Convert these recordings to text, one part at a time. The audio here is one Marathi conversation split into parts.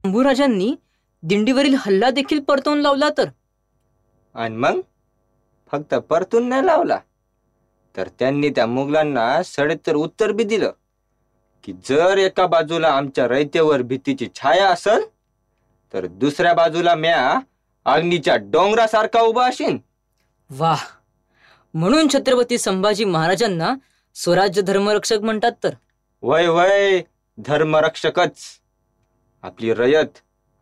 शंभूराजांनी दिंडीवरील हल्ला देखील परतवून लावला तर? आणि मग फक्त परतून नाही लावला तर त्यांनी त्या मुघलांना सडेतर उत्तर बी दिलं की जर एका बाजूला आमच्या रयतेवर भीतीची छाया असेल तर दुसऱ्या बाजूला म्या अग्नीच्या डोंगरासारखा उभा असेन. वाह, म्हणून छत्रपती संभाजी महाराजांना स्वराज्य धर्मरक्षक म्हणतात तर? वय वय, धर्मरक्षकच. आपली रयत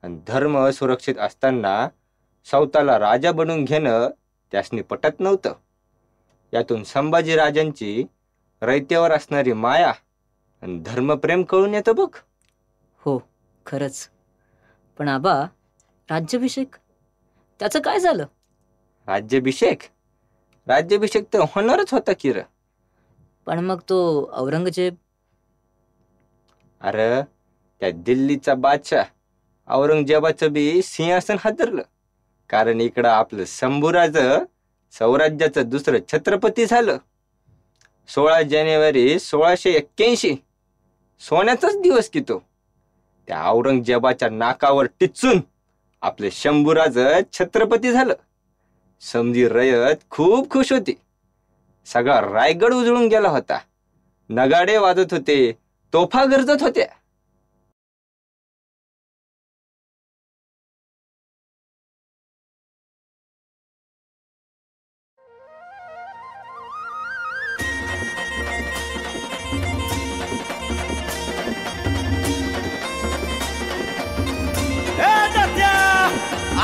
आणि धर्म सुरक्षित असताना स्वतःला राजा बनवून घेणं त्यासनी पटत नव्हतं. यातून संभाजी राजांची रयतेवर असणारी माया आणि धर्मप्रेम कळून येतं बघ. हो, खरंच. पण आबा, राज्याभिषेक त्याचं काय झालं? राज्याभिषेक तर होणारच होता की र. पण मग तो औरंगजेब? अरे त्या दिल्लीचा बादशाह औरंगजेबाचं बी सिंहासन हादरलं. कारण इकडं आपलं शंभूराज स्वराज्याचं दुसरं छत्रपती झालं. 16 जानेवारी 1681 सोन्याचाच दिवस की तो. त्या औरंगजेबाच्या नाकावर टिचून आपले शंभूराज छत्रपती झालं. समधी रयत खूप खुश होती. सगळा रायगड उजळून गेला होता. नगाडे वाजत होते, तोफा गरजत होत्या.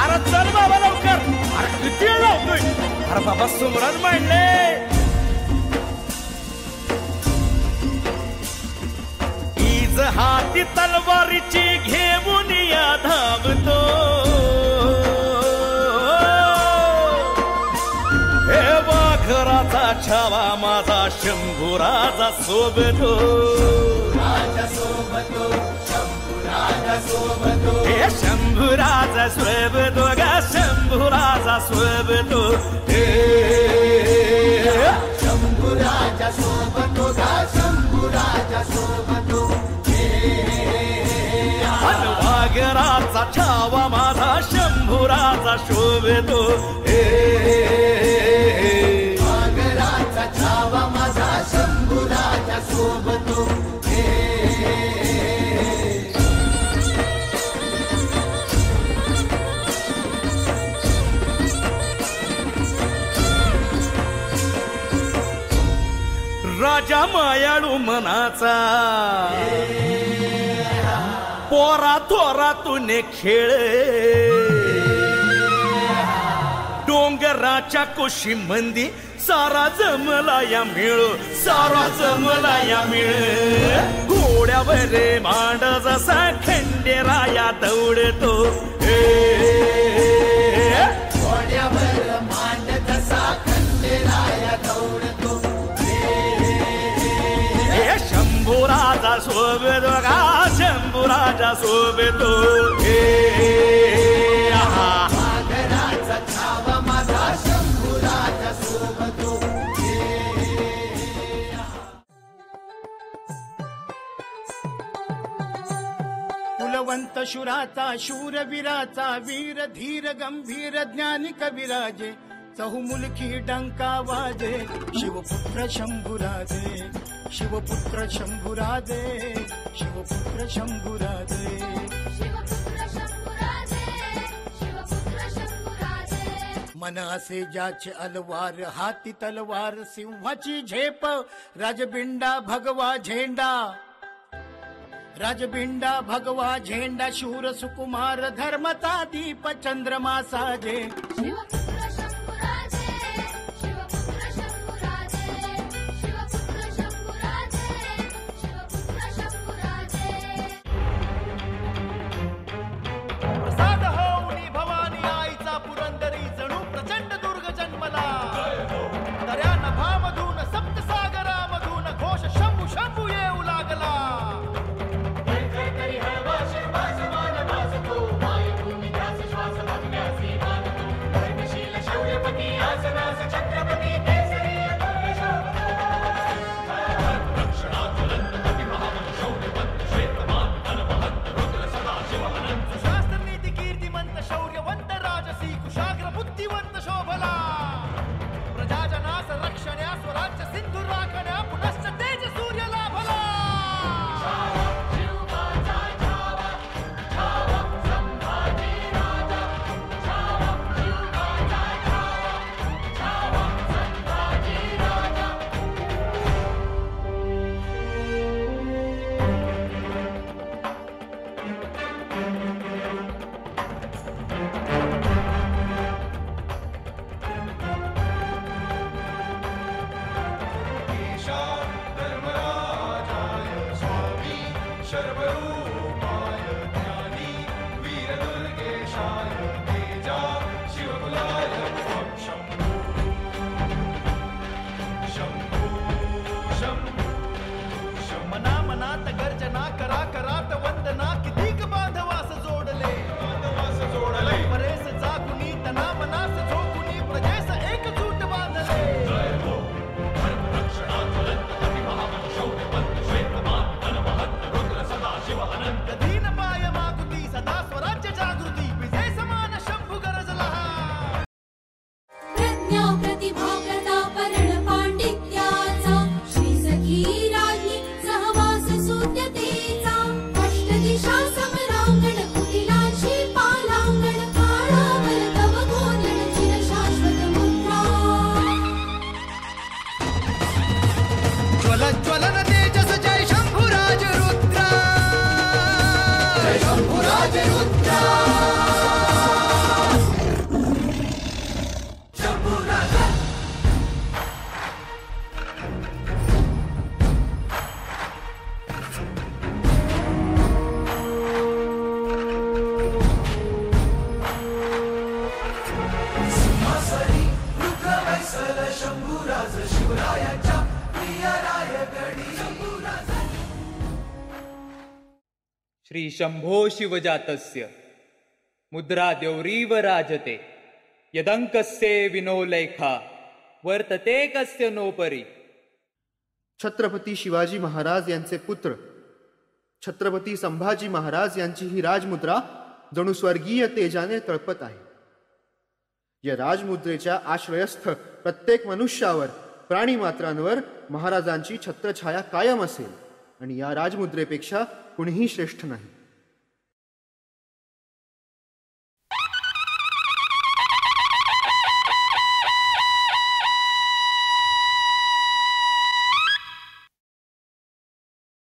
अरे चल बाबा लवकर. अरे किती वेळ लावतोय? अरे बाबा सुमरण मांडले. ईज हाती तलवारीची घेऊन या धावतो. हे वाघराचा छावा माझा शंभूराजा सोबतो. राजा सोबतो, शंभूराजा सोबतो. हे शंभूराजा सोबतो गा, शंभूराजा सोबतो. हे शंभूराजा सोबतो गा, शंभूराजा सोबतो. वाघराचा छावा माझा शंभूराजा शोभतो. वाघराचा छावा माझा शंभूराजा शोभतो. राजा मायाळू मनाचा पोरा थोरातून खेळ. डोंगराच्या कुशी मंदी सारा जमला या मिळ, सारा जमला या मिळ. घोड्यावर मांड जसा खंडेराया दौडतो. घोड्यावर मांड जसा खंडेराया दौडतो. शंभूराजा शोभतो गा, शंभूराजा शोभतो. वाघराचा छावा माझा शंभूराजा शोभतो. कुलवंत शुराचा शूरवीराचा वीर धीर गंभीर ज्ञानी कविराजे. चहुमुलकी डंका वाजे शिवपुत्र शंभूराजे. शिवपुत्र शंभूराजे, शिवपुत्र शंभूराजे. मन असे ज्याचे अलवार हाती तलवार सिंहाची झेप. राजबिंडा भगवा झेंडा, राजबिंडा भगवा झेंडा. शूर सुकुमार धर्मता दीप चंद्रमा साजे. शर्वरूपाय ज्ञानी वीरदुर्गेशाय तेजा शिवकुलाय शंभो शंभो शंभो मना मनात गर्जना करा करात वंदना कितीक बांधवास जोडले परेस जाकुनी तना मनास झोकुनी प्रजेस एकजूट बांधले दीन पाय मागुती सदा स्वराज्य जागृती विजय समान शंभू गरजला प्रज्ञा प्रतिभा प्रतापरण पांडित्याचा श्री सखी राज्ञी सहवास सुत्यतेचा अष्टदिशा समरांगण कुटिलांशी पालांगण काळावर तव गोंधळ चिर शाश्वत मुद्रा ज्वल ज्वलन तेजस जय शंभुराज रुद्रा जय शंभुराज रुद्रा सिंहासनी रुद्रवैसल शंभुराज शिवरायाच्या प्रियराय गडी श्री शंभो शिवजातस्य मुद्रा द्यौरीव राजते यदंकस्य विनोलेखा वर्तते कस्य नोपरी. छत्रपती शिवाजी महाराज यांचे पुत्र छत्रपती संभाजी महाराज यांची ही राजमुद्रा जणू स्वर्गीय तेजाने तळपत आहे. या राजमुद्रेच्या आश्रयस्थ प्रत्येक मनुष्यावर प्राणीमात्रांवर महाराजांची छत्रछाया कायम असेल आणि या राजमुद्रेपेक्षा कुणीही श्रेष्ठ नाही.